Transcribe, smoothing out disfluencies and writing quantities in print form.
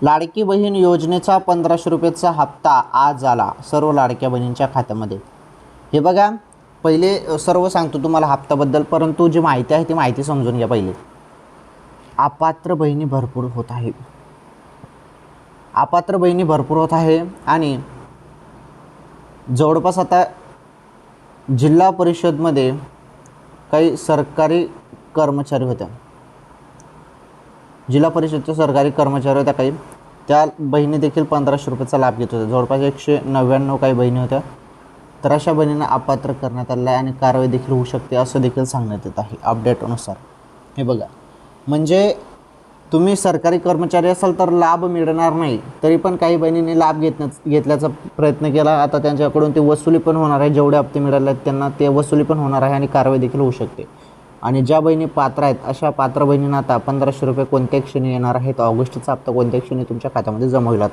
लाडकी बहीण योजनेचा 1500 रुपयेचा हप्ता आज आला सर्व लाडक्या बहिणींच्या खात्यामध्ये। हे बघा, पहिले सर्व सांगतो तुम्हाला हप्त्याबद्दल, परंतु जी माहिती आहे ती माहिती समजून घ्या पहिले। अपात्र बहिणी भरपूर होत आहे, अपात्र बहिणी भरपूर होत आहे आणि जवळपास आता जिल्हा परिषदमध्ये काही सरकारी कर्मचारी होत्या, जिल्हा परिषदच्या सरकारी कर्मचारी होत्या काही, त्या बहिणी देखील 1500 रुपयाचा लाभ घेत होत्या। जवळपास 199 काही बहिणी होत्या। तर अशा बहिणींना अपात्र करण्यात आलं आहे आणि कारवाई देखील होऊ शकते असं देखील सांगण्यात येत आहे अपडेटनुसार। हे बघा, म्हणजे तुम्ही सरकारी कर्मचारी असाल तर लाभ मिळणार नाही, तरी पण काही बहिणींनी लाभ घेतल्याचा प्रयत्न केला। आता त्यांच्याकडून ते वसुली पण होणार आहे, जेवढे हप्ते मिळाले आहेत त्यांना ते वसुली पण होणार आहे आणि कारवाई देखील होऊ शकते। आणि ज्या बहिणी पात्र आहेत अशा पात्र बहिणींना आता 1500 रुपये कोणत्या क्षणी येणार आहेत, ऑगस्टचा हप्ता कोणत्या क्षणी तुमच्या खात्यामध्ये जमा होईल आता